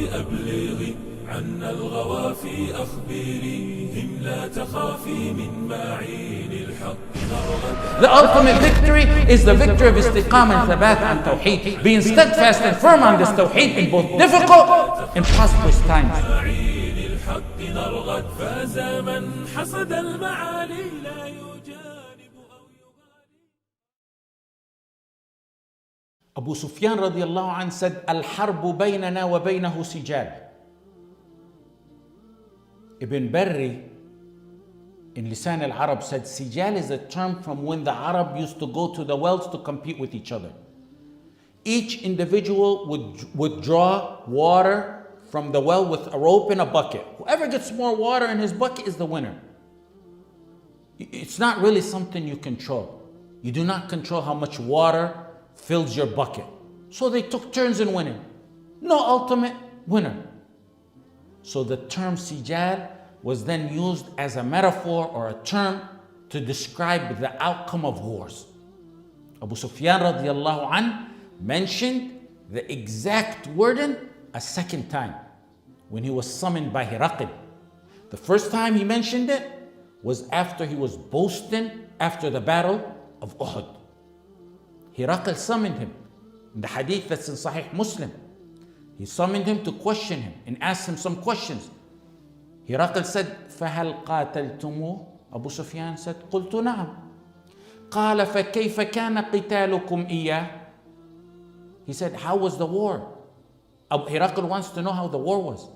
أبلغي عنا الغوافي أخبريهم لا تخافي من معين الحق نرغب. The ultimate victory is the victory of istiqamah and thabat and tawheed, being steadfast and firm on this tawheed in both difficult and prosperous times. معين الحق نرغب. فاز من حصد المعالي لا يجانب أو يغالي. Abu Sufyan radiallahu anh said, Al-harbu baynana wa baynahu sijal. Ibn Barri in Lisan al-Arab said, Sijal is a term from when the Arab used to go to the wells to compete with each other. Each individual would draw water from the well with a rope and a bucket. Whoever gets more water in his bucket is the winner. It's not really something you control. You do not control how much water fills your bucket. So they took turns in winning. No ultimate winner. So the term sijal was then used as a metaphor or a term to describe the outcome of wars. Abu Sufyan radiallahu anh mentioned the exact wording a second time when he was summoned by Hiraql. The first time he mentioned it was after he was boasting after the battle of Uhud. Hiraql summoned him. In the hadith that's in Sahih Muslim, he summoned him to question him and asked him some questions. Hiraql said, فَهَلْ قَاتَلْتُمُوهُ? Abu Sufyan said, قُلْتُ نَعَمْ. قَالَ فَكَيْفَ كَانَ قِتَالُكُمْ إِيَّهُ? He said, how was the war? Hiraql wants to know how the war was.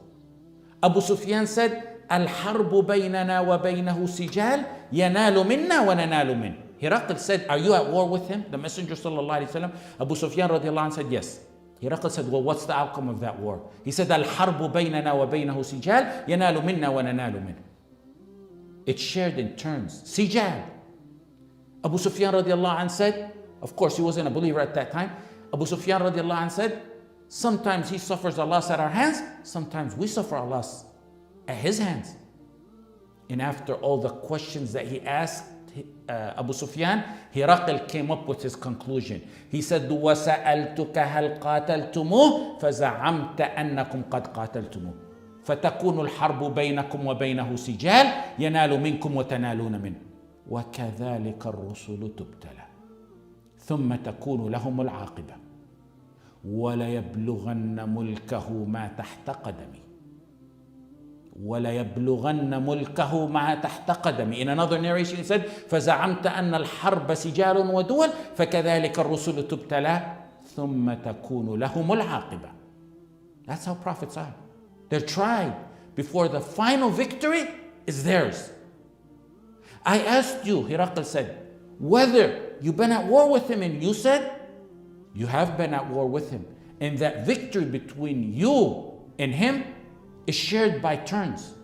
Abu Sufyan said, الْحَرْبُ بَيْنَنَا وَبَيْنَهُ سِجَالٌ يَنَالُ مِنَّا وَنَنَالُ مِنْهُ. Hiraql said, are you at war with him? The Messenger sallallahu alaihi wasallam. Abu Sufyan radiallahu anh said, yes. Hiraql said, well, what's the outcome of that war? He said, Al-harbu baynana wa baynahu sijal, yanalu minna wa nanalu min. It shared in turns. Sijal. Abu Sufyan radiallahu anh said, of course he wasn't a believer at that time. Abu Sufyan radiallahu anh said, sometimes he suffers a loss at our hands, sometimes we suffer a loss at his hands. And after all the questions that he asked Abu Sufyan, Hiraql came up with his conclusion. He said, وَسَأَلْتُكَ هَلْ قَاتَلْتُمُوهُ فَزَعَمْتَ أَنَّكُمْ قَدْ قَاتَلْتُمُوهُ فَتَكُونُ الْحَرْبُ بَيْنَكُمْ وَبَيْنَهُ سِجَالٌ يَنَالُ مِنْكُمْ وَتَنَالُونَ مِنْهُ وَكَذَلِكَ الرُّسُلُ تُبْتَلَى ثُمَّ تَكُونُ لَهُمُ الْعَاقِبَةُ وَلَيَبْلُغَنَّ مُلْكَهُ مَا تَحْتَ قَدَمِهِ وَلَيَبْلُغَنَّ مُلْكَهُ مَا تَحْتَ قَدَمِهِ. In another narration he said, فَزَعَمْتَ أَنَّ الْحَرْبَ سِجَالٌ وَدُوَلٌ فَكَذَلِكَ الرُّسُلُ تُبْتَلَى ثُمَّ تَكُونُ لَهُمُ الْعَاقِبَةُ. That's how prophets are. They're tried before the final victory is theirs. I asked you, Hiraql said, whether you've been at war with him, and you said, you have been at war with him. And that victory between you and him is shared by turns.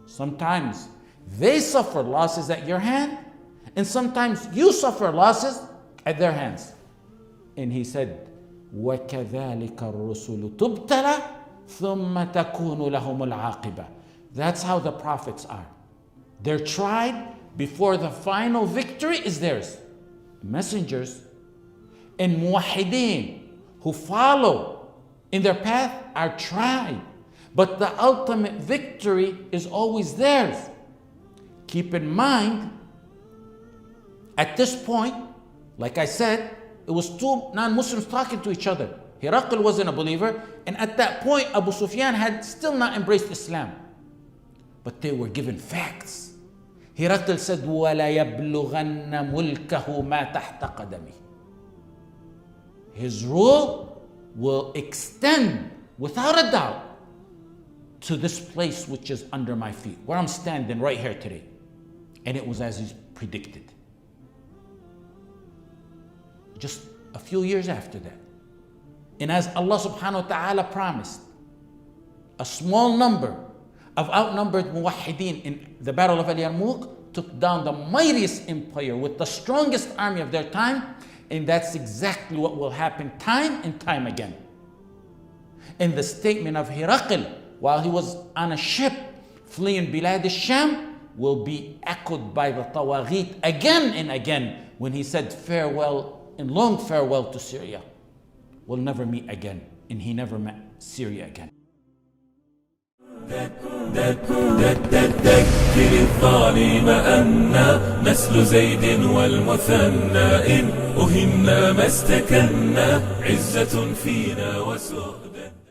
Sometimes they suffer losses at your hand, and sometimes you suffer losses at their hands. And he said, وَكَذَلِكَ الرُّسُلُ تُبْتَلَى ثُمَّ تَكُونُ لَهُمُ الْعَاقِبَةُ. That's how the prophets are. They're tried before the final victory is theirs. Messengers and muwahideen who follow in their path are tried, but the ultimate victory is always theirs. Keep in mind, at this point, like I said, it was two non-Muslims talking to each other. Hiraql wasn't a believer, and at that point, Abu Sufyan had still not embraced Islam. But they were given facts. Hiraql said, وَلَيَبْلُغَنَّ مُلْكَهُ مَا تَحْتَ قَدَمِهِ. His rule will extend, without a doubt, to this place which is under my feet, where I'm standing right here today. And it was as he predicted. Just a few years after that. And as Allah subhanahu wa ta'ala promised, a small number of outnumbered muwahideen in the Battle of Al-Yarmouk took down the mightiest empire with the strongest army of their time. And that's exactly what will happen time and time again. In the statement of Hiraql, while he was on a ship fleeing Bilad al-Sham, will be echoed by the Tawaghit again and again when he said farewell and long farewell to Syria. We'll never meet again. And he never met Syria again. ذكر الظالم أنا نسل زيد والمثنى إن أهنا ما استكنا عزة فينا وسؤدد.